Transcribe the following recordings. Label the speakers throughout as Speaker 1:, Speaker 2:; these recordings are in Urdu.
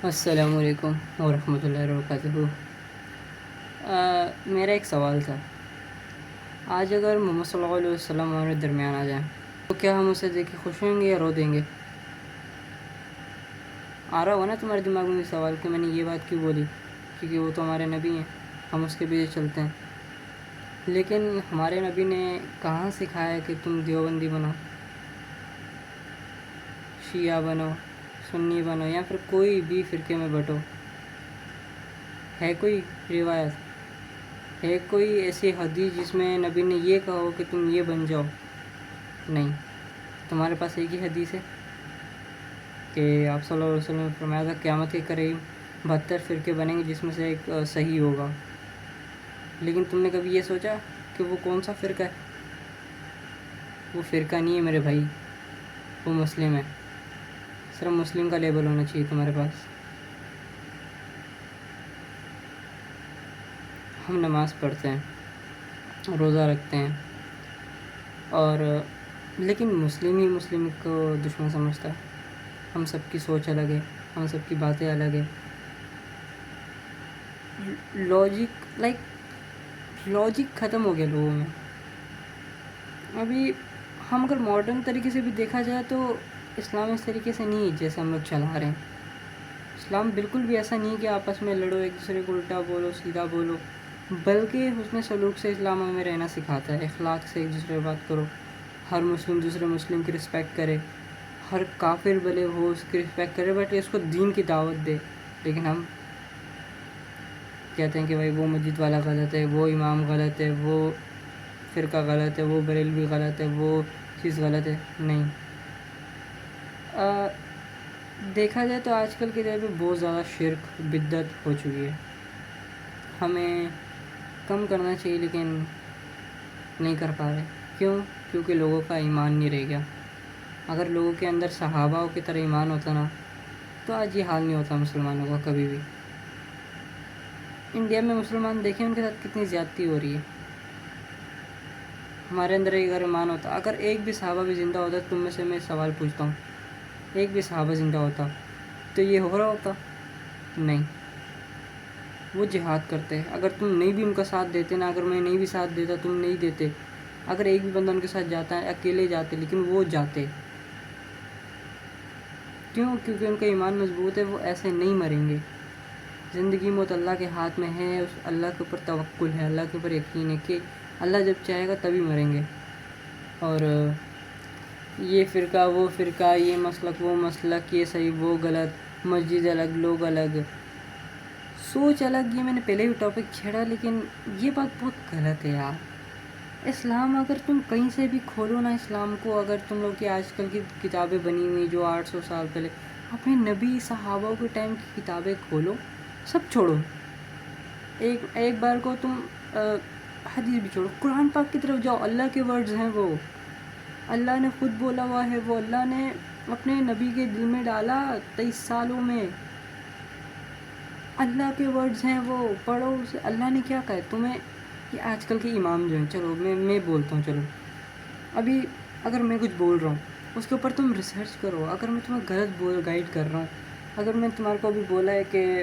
Speaker 1: السلام علیکم ورحمۃ اللہ وبرکاتہ۔ میرا ایک سوال تھا، آج اگر محمد صلی اللہ علیہ وسلم ہمارے درمیان آ جائیں تو کیا ہم اسے دیکھ کے خوش ہوئیں گے یا رو دیں گے؟ آ رہا ہوا نا تمہارے دماغ میں یہ سوال کہ میں نے یہ بات کیوں بولی؟ کیونکہ وہ تو ہمارے نبی ہیں، ہم اس کے پیچھے چلتے ہیں۔ لیکن ہمارے نبی نے کہاں سکھایا کہ تم دیوبندی بنو، شیعہ بنو، سنی بنو یا پھر کوئی بھی فرقے میں بٹو؟ ہے کوئی روایت، ہے کوئی ایسی حدیث جس میں نبی نے یہ کہا ہو کہ تم یہ بن جاؤ؟ نہیں، تمہارے پاس ایک ہی حدیث ہے کہ آپ صلی اللہ علیہ وسلم نے فرمایا تھا قیامت کے قریب 72 فرقے بنیں گے جس میں سے ایک صحیح ہوگا۔ لیکن تم نے کبھی یہ سوچا کہ وہ کون سا فرقہ ہے؟ وہ فرقہ نہیں ہے میرے بھائی، وہ مسلم ہے۔ صرف مسلم کا لیبل ہونا چاہیے تمہارے پاس۔ ہم نماز پڑھتے ہیں، روزہ رکھتے ہیں، اور لیکن مسلم ہی مسلم کو دشمن سمجھتا ہے۔ ہم سب کی سوچ الگ ہے، ہم سب کی باتیں الگ ہے۔ لاجک ختم ہو گیا لوگوں میں۔ ابھی ہم اگر ماڈرن طریقے سے بھی دیکھا جائے تو اسلام اس طریقے سے نہیں ہے جیسے ہم لوگ چلا رہے ہیں۔ اسلام بالکل بھی ایسا نہیں ہے کہ آپس میں لڑو، ایک دوسرے کو الٹا بولو، سیدھا بولو، بلکہ حسن سلوک سے اسلام ہمیں رہنا سکھاتا ہے۔ اخلاق سے ایک دوسرے سے بات کرو، ہر مسلم دوسرے مسلم کی رسپیکٹ کرے، ہر کافر بھلے ہو اس کی رسپیکٹ کرے، بٹ اس کو دین کی دعوت دے۔ لیکن ہم کہتے ہیں کہ بھائی وہ مسجد والا غلط ہے، وہ امام غلط ہے، وہ فرقہ غلط ہے، وہ بریلوی غلط ہے، وہ چیز غلط ہے۔ نہیں، دیکھا جائے تو آج کل کے دور پہ بہت زیادہ شرک بدعت ہو چکی ہے۔ ہمیں کم کرنا چاہیے لیکن نہیں کر پا رہے۔ کیوں؟ کیونکہ لوگوں کا ایمان نہیں رہ گیا۔ اگر لوگوں کے اندر صحابہ کی طرح ایمان ہوتا نا تو آج یہ حال نہیں ہوتا مسلمانوں کا کبھی بھی۔ انڈیا میں مسلمان دیکھیں ان کے ساتھ کتنی زیادتی ہو رہی ہے۔ ہمارے اندر اگر ایمان ہوتا، اگر ایک بھی صحابہ بھی زندہ ہوتا، تم میں سے میں سوال پوچھتا ہوں، ایک بھی صحابہ زندہ ہوتا تو یہ ہو رہا ہوتا؟ نہیں، وہ جہاد کرتے۔ اگر تم نہیں بھی ان کا ساتھ دیتے نا، اگر میں نہیں بھی ساتھ دیتا، تم نہیں دیتے، اگر ایک بھی بندہ ان کے ساتھ جاتا ہے، اکیلے جاتے لیکن وہ جاتے۔ کیوں؟ کیونکہ ان کا ایمان مضبوط ہے، وہ ایسے نہیں مریں گے۔ زندگی موت اللہ کے ہاتھ میں ہے، اس اللہ کے اوپر توکل ہے، اللہ کے اوپر یقین ہے کہ اللہ جب چاہے گا تبھی مریں گے۔ اور یہ فرقہ وہ فرقہ، یہ مسلک وہ مسلک، یہ صحیح وہ غلط، مسجد الگ لوگ الگ، سوچ الگ، یہ میں نے پہلے بھی ٹاپک چھیڑا، لیکن یہ بات بہت غلط ہے یار۔ اسلام اگر تم کہیں سے بھی کھولو نا، اسلام کو اگر تم لوگ کی آج کل کی کتابیں بنی ہوئی جو 800 سال پہلے، اپنے نبی صحابہ کے ٹائم کی کتابیں کھولو، سب چھوڑو، ایک بار کو تم حدیث بھی چھوڑو، قرآن پاک کی طرف جاؤ۔ اللہ کے ورڈز ہیں، وہ اللہ نے خود بولا ہوا ہے، وہ اللہ نے اپنے نبی کے دل میں ڈالا 23 سالوں میں۔ اللہ کے ورڈز ہیں، وہ پڑھو اسے۔ اللہ نے کیا کہا ہے تمہیں؟ یہ آج کل کے امام جو ہیں، چلو میں بولتا ہوں، چلو ابھی اگر میں کچھ بول رہا ہوں اس کے اوپر تم ریسرچ کرو۔ اگر میں تمہیں غلط گائیڈ کر رہا ہوں، اگر میں تمہارے کو ابھی بولا ہے کہ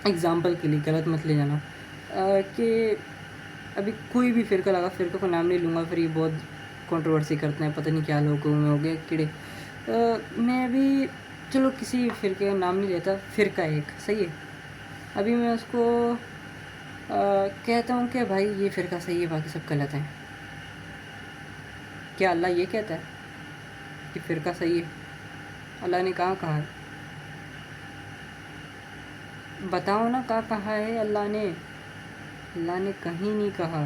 Speaker 1: اگزامپل کے لیے غلط مت لے جانا، کہ ابھی کوئی بھی فرقہ لگا، فرقہ کو نام نہیں لوں گا، پھر یہ بہت کنٹروورسی کرتے ہیں، پتہ نہیں کیا لوگوں میں ہو گئے کیڑے۔ میں ابھی چلو کسی فرقے کا نام نہیں لیتا، فرقہ ایک صحیح ہے، ابھی میں اس کو کہتا ہوں کہ بھائی یہ فرقہ صحیح ہے، باقی سب غلط ہیں۔ کیا اللہ یہ کہتا ہے کہ فرقہ صحیح ہے؟ اللہ نے کہاں ہے؟ بتاؤ نا، کہا ہے اللہ نے؟ اللہ نے کہیں نہیں کہا۔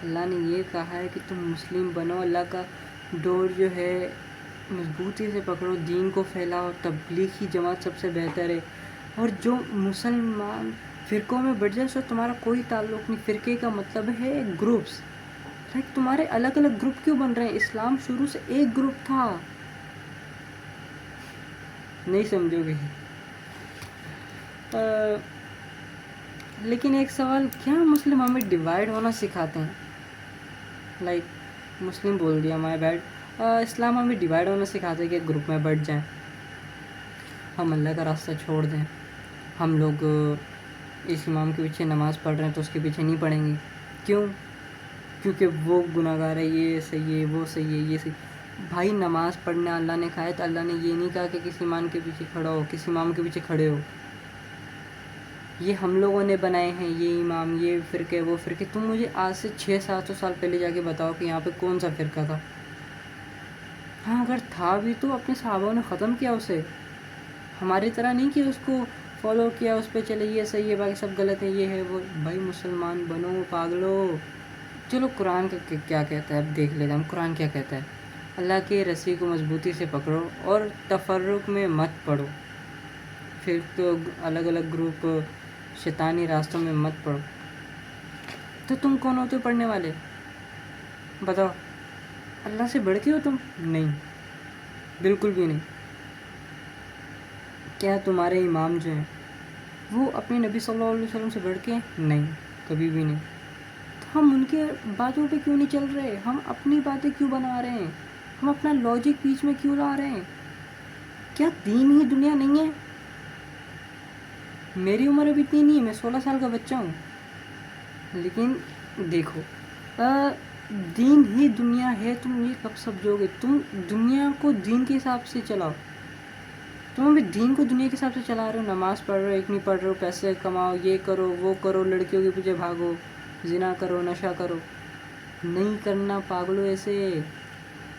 Speaker 1: اللہ نے یہ کہا ہے کہ تم مسلم بنو، اللہ کا ڈور جو ہے مضبوطی سے پکڑو، دین کو پھیلاؤ، تبلیغی جماعت سب سے بہتر ہے۔ اور جو مسلمان فرقوں میں بٹ جائے سو تمہارا کوئی تعلق نہیں۔ فرقے کا مطلب ہے گروپس، لائک تمہارے الگ الگ گروپ کیوں بن رہے ہیں؟ اسلام شروع سے ایک گروپ تھا، نہیں سمجھو گے۔ لیکن ایک سوال، کیا مسلم ہمیں ڈیوائیڈ ہونا سکھاتے ہیں؟ لائک مسلم بول دیا، مائی بیڈ، اسلام ہمیں ڈیوائیڈ ہونا سکھاتے ہیں کہ گروپ میں بٹ جائیں۔ ہم اللہ کا راستہ چھوڑ دیں. ہم لوگ اس امام کے پیچھے نماز پڑھ رہے ہیں تو اس کے پیچھے نہیں پڑھیں گے. کیوں؟ کیونکہ وہ گناہ گار ہے، یہ صحیح ہے، وہ صحیح ہے، یہ صحیح. بھائی نماز پڑھنا اللہ نے کہا ہے، تو اللہ نے یہ نہیں کہا کہ کسی امام کے پیچھے کھڑا ہو، کسی امام کے پیچھے کھڑے ہو. یہ ہم لوگوں نے بنائے ہیں، یہ امام، یہ فرقے، وہ فرقے. تم مجھے آج سے 600-700 سال پہلے جا کے بتاؤ کہ یہاں پہ کون سا فرقہ تھا. ہاں اگر تھا بھی تو اپنے صحابہ نے ختم کیا اسے. ہماری طرح نہیں کہ اس کو فالو کیا، اس پہ چلے یہ صحیح ہے باقی سب غلط ہیں، یہ ہے وہ. بھائی مسلمان بنو پاگلو. چلو قرآن کا کیا کہتا ہے اب دیکھ لیتے ہم. قرآن کیا کہتا ہے؟ اللہ کی رسی کو مضبوطی سے پکڑو اور تفرق میں مت پڑو. پھر تو الگ الگ گروپ شیطانی راستوں میں مت پڑو. تو تم کون ہوتے ہو پڑھنے والے؟ بتاؤ. اللہ سے بڑھ کے ہو تم؟ نہیں، بالکل بھی نہیں. کیا تمہارے امام جو ہیں وہ اپنے نبی صلی اللہ علیہ وسلم سے بڑھ کے ہیں؟ نہیں، کبھی بھی نہیں. تو ہم ان کے باتوں پہ کیوں نہیں چل رہے؟ ہم اپنی باتیں کیوں بنا رہے ہیں؟ ہم اپنا لاجک بیچ میں کیوں لا رہے ہیں؟ کیا دین ہی دنیا نہیں ہے؟ میری عمر ابھی اتنی نہیں ہے، میں 16 سال کا بچہ ہوں. لیکن دیکھو، دین ہی دنیا ہے. تم یہ کب سمجھو گے؟ تم دنیا کو دین کے حساب سے چلاؤ. تم ابھی دین کو دنیا کے حساب سے چلا رہے ہو. نماز پڑھ رہے ہو، ایک نہیں پڑھ رہے ہو، پیسے کماؤ، یہ کرو وہ کرو، لڑکیوں کے پیچھے بھاگو، زنا کرو، نشہ کرو. نہیں کرنا پاگلو ایسے.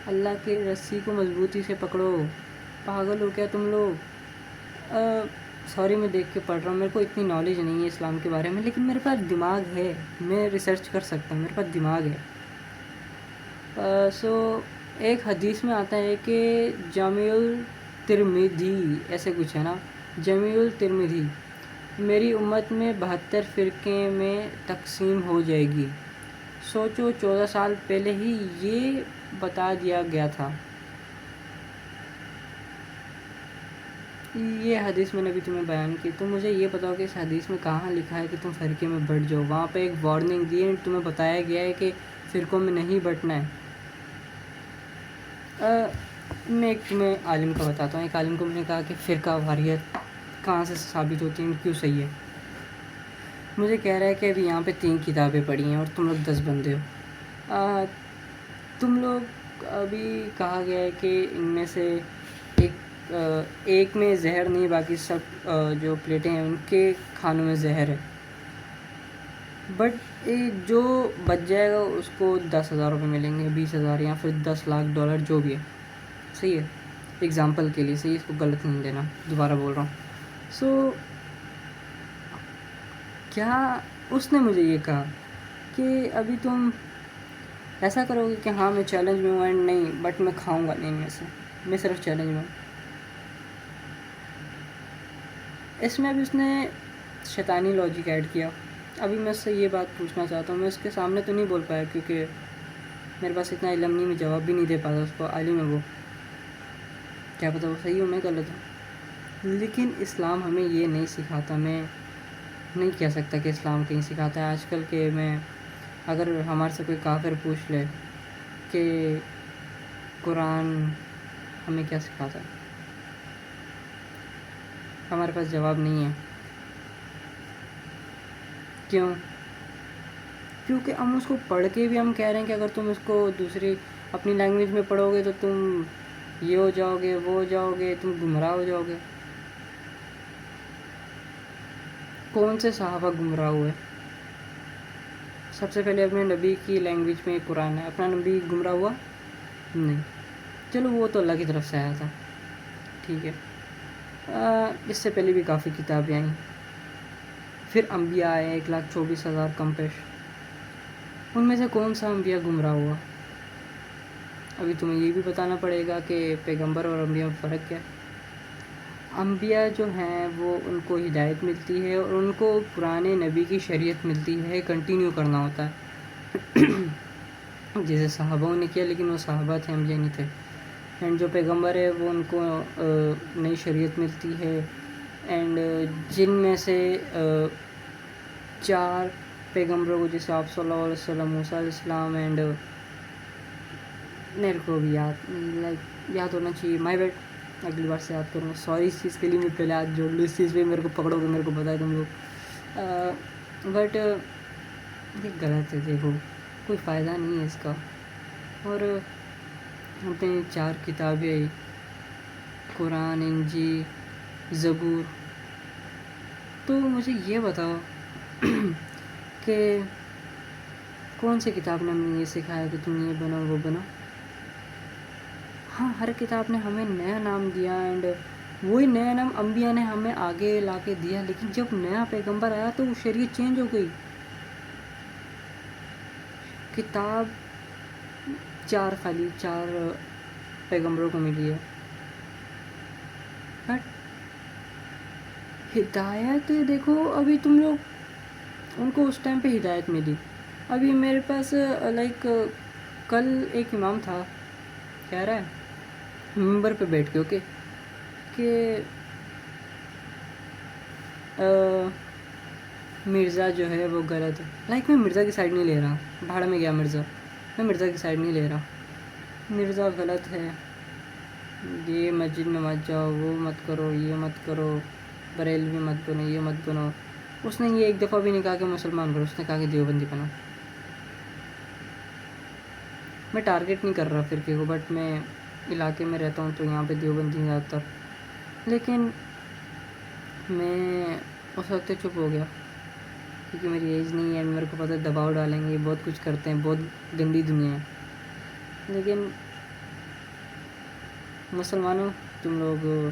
Speaker 1: اللہ کے رسی کو مضبوطی سے پکڑو. پاگل ہو کیا تم لوگ؟ سوری میں دیکھ کے پڑھ رہا ہوں، میرے کو اتنی نالج نہیں ہے اسلام کے بارے میں، لیکن میرے پاس دماغ ہے، میں ریسرچ کر سکتا ہوں، میرے پاس دماغ ہے. ایک حدیث میں آتا ہے کہ جامع الترمذی ایسے کچھ ہے نا، جامع الترمذی میری امت میں 72 فرقے میں تقسیم ہو جائے گی. سوچو 14 سال پہلے ہی یہ بتا دیا گیا تھا. یہ حدیث میں نے بھی تمہیں بیان کی. تو مجھے یہ بتاؤ کہ اس حدیث میں کہاں لکھا ہے کہ تم فرقے میں بٹ جاؤ؟ وہاں پہ ایک وارننگ دی ہے، تمہیں بتایا گیا ہے کہ فرقوں میں نہیں بٹنا ہے. میں ایک تمہیں عالم کا بتاتا ہوں. ایک عالم کو میں نے کہا کہ فرقہ واریت کہاں سے ثابت ہوتی ہیں، کیوں صحیح ہے. مجھے کہہ رہا ہے کہ ابھی یہاں پہ 3 کتابیں پڑھی ہیں اور تم لوگ 10 بندے ہو. تم لوگ ابھی کہا گیا ہے کہ ان میں سے ایک میں زہر نہیں، باقی سب جو پلیٹیں ہیں ان کے کھانوں میں زہر ہے. بٹ جو بچ جائے گا اس کو 10,000 روپے ملیں گے، 20,000 یا پھر 10 لاکھ ڈالر جو بھی ہے. صحیح ہے، اگزامپل کے لیے. صحیح، اس کو غلط نہیں دینا، دوبارہ بول رہا ہوں. کیا اس نے مجھے یہ کہا کہ ابھی تم ایسا کرو گے کہ ہاں میں چیلنج میں ہوں، اینڈ نہیں بٹ میں کھاؤں گا نہیں ان میں سے، میں صرف چیلنج میں ہوں. اس میں ابھی اس نے شیطانی لاجک ایڈ کیا. ابھی میں اس سے یہ بات پوچھنا چاہتا ہوں. میں اس کے سامنے تو نہیں بول پایا کیونکہ میرے پاس اتنا علم نہیں، میں جواب بھی نہیں دے پاتا اس کو. عالم ہے وہ، کیا پتہ وہ صحیح ہو میں غلط ہوں. لیکن اسلام ہمیں یہ نہیں سکھاتا. میں نہیں کہہ سکتا کہ اسلام کہیں سکھاتا ہے. آج کل کے میں اگر ہمارے سے کوئی کافر پوچھ لے کہ قرآن ہمیں کیا سکھاتا ہے، ہمارے پاس جواب نہیں ہے. کیوں؟ کیونکہ ہم اس کو پڑھ کے بھی ہم کہہ رہے ہیں کہ اگر تم اس کو دوسری اپنی لینگویج میں پڑھو گے تو تم یہ ہو جاؤ گے، وہ ہو جاؤ گے، تم گمراہ ہو جاؤ گے. کون سے صحابہ گمراہ ہوئے؟ سب سے پہلے اپنے نبی کی لینگویج میں قرآن ہے. اپنا نبی گمراہ ہوا؟ نہیں. چلو وہ تو اللہ کی طرف سے آیا تھا، ٹھیک ہے. اس سے پہلے بھی کافی کتابیں آئیں. پھر انبیاء آئے 1,24,000 کم پیش. ان میں سے کون سا انبیاء گمراہ ہوا؟ ابھی تمہیں یہ بھی بتانا پڑے گا کہ پیغمبر اور انبیاء میں فرق کیا ہے. انبیاء جو ہیں وہ ان کو ہدایت ملتی ہے اور ان کو پرانے نبی کی شریعت ملتی ہے، کنٹینیو کرنا ہوتا ہے. جیسے صحابوں نے کیا، لیکن وہ صحابہ تھے، انبیاء نہیں تھے. اینڈ جو پیغمبر ہے وہ ان کو نئی شریعت ملتی ہے. اینڈ جن میں سے 4 پیغمبروں کو، جیسے آپ صلی اللہ علیہ وسلم، موسیٰ علیہ السلام، اینڈ میرے کو بھی یاد ہونا چاہیے، مائی بیڈ، اگلی بار سے یاد کروں گا. سوری اس چیز کے لیے, میں پہلے ہاتھ جوڑ لوں, اس چیز پہ میرے کو پکڑو گے, میرے کو پتا ہے تم لوگ. بٹ یہ غلط ہے, دیکھو کوئی فائدہ نہیں ہے اس کا. اور اپنی 4 کتابیں, قرآن, انجیل, زبور, تو مجھے یہ بتاؤ کہ کون سی کتاب نے ہمیں یہ سکھایا کہ تم یہ بنو وہ بنو؟ ہاں, ہر کتاب نے ہمیں نیا نام دیا, اینڈ وہی نیا نام انبیاء نے ہمیں آگے لا کے دیا, لیکن جب نیا پیغمبر آیا تو وہ شریعت چینج ہو گئی. کتاب 4 پیغمبروں کو ملی ہے, بٹ ہدایت دیکھو, ابھی تم لوگ ان کو اس ٹائم پہ ہدایت ملی. ابھی میرے پاس لائک کل ایک امام تھا, کہہ رہا ہے ممبر پہ بیٹھ کے, اوکے, کہ مرزا جو ہے وہ غلط ہے. لائک میں مرزا کی سائڈ نہیں لے رہا, بھاڑ میں گیا مرزا, میں مرزا کی سائڈ نہیں لے رہا. مرزا غلط ہے, یہ مسجد میں مت جاؤ, وہ مت کرو, یہ مت کرو, بریلوی مت بنو, یہ مت بنو. اس نے یہ ایک دفعہ بھی نہیں کہا کہ مسلمان کرو, اس نے کہا کہ دیوبندی بنو. میں ٹارگیٹ نہیں کر رہا فرقے کو, بٹ میں علاقے میں رہتا ہوں تو یہاں پہ دیوبندی زیادہ تر. لیکن میں اس وقت چپ ہو گیا کیونکہ میری ایج نہیں ہے, میرے کو پتہ دباؤ ڈالیں گے, بہت کچھ کرتے ہیں, بہت گندی دنیا ہے. لیکن مسلمانوں, تم لوگ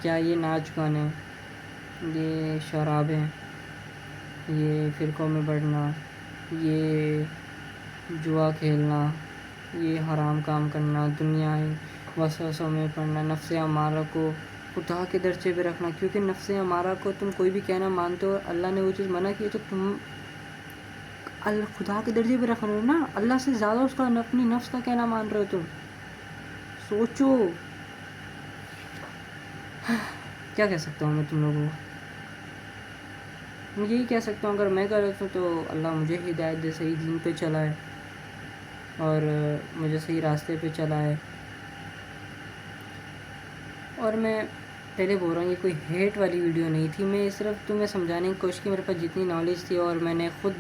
Speaker 1: کیا یہ ناچ گانے, یہ شراب ہیں, یہ فرقوں میں بڑھنا, یہ جوا کھیلنا, یہ حرام کام کرنا, دنیا وسوسوں میں پڑنا, نفس امارہ کو خدا کے درجے پہ رکھنا, کیونکہ نفس امارہ کو تم کوئی بھی کہنا مانتے ہو, اللہ نے وہ چیز منع کی ہے تو تم خدا کے درجے پہ رکھ رہے ہو نا, اللہ سے زیادہ اس کا اپنی نفس کا کہنا مان رہے ہو تم. سوچو, کیا کہہ سکتا ہوں میں تم لوگوں کو. میں یہی کہہ سکتا ہوں, اگر میں غلط ہوں تو اللہ مجھے ہدایت دے, صحیح دین پہ چلائے اور مجھے صحیح راستے پہ چلائے. اور میں پہلے بول رہا ہوں, یہ کوئی ہیٹ والی ویڈیو نہیں تھی, میں صرف تمہیں سمجھانے کی کوشش کی, میرے پاس جتنی نالج تھی, اور میں نے خود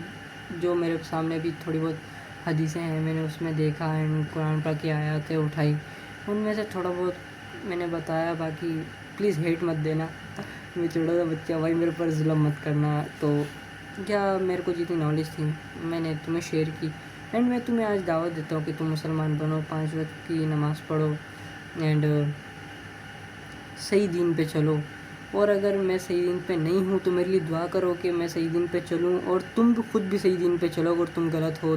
Speaker 1: جو میرے سامنے بھی تھوڑی بہت حدیثیں ہیں, میں نے اس میں دیکھا, اینڈ قرآن پاک کی آیاتیں اٹھائی, ان میں سے تھوڑا بہت میں نے بتایا. باقی پلیز ہیٹ مت دینا, میں چھوٹا سا بچہ, بھائی میرے پر ظلم مت کرنا. تو کیا میرے کو جتنی نالج تھی میں نے تمہیں شیئر کی, اینڈ میں تمہیں آج دعوت دیتا ہوں کہ تم مسلمان بنو, 5 وقت کی نماز پڑھو, اینڈ صحیح دین پہ چلو. اور اگر میں صحیح دین پہ نہیں ہوں تو میرے لیے دعا کرو کہ میں صحیح دین پہ چلوں, اور تم بھی خود بھی صحیح دین پہ چلو. اگر تم غلط ہو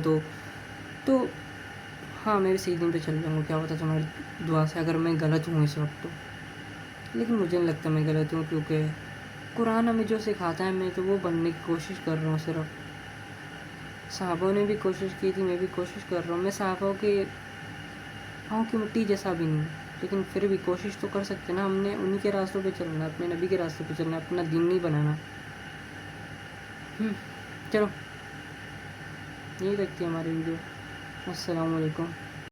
Speaker 1: تو ہاں, میں بھی صحیح دین پہ چل جاؤں گا, کیا پتہ تمہاری دعا سے, اگر میں غلط ہوں اس وقت تو. لیکن مجھے نہیں لگتا میں غلط ہوں, کیونکہ قرآن ہمیں جو سکھاتا ہے میں تو وہ بننے کی کوشش کر رہا ہوں. صرف صحابوں نے بھی کوشش کی تھی, میں بھی کوشش کر رہا ہوں. میں صحابوں کے پاؤں کی مٹی جیسا بھی نہیں, لیکن پھر بھی کوشش تو کر سکتے نا. ہم نے انہی کے راستوں پہ چلنا ہے, اپنے نبی کے راستے پہ چلنا ہے, اپنا دین نہیں بنانا. چلو, یہی تک تھی ہماری ویڈیو. السلام علیکم.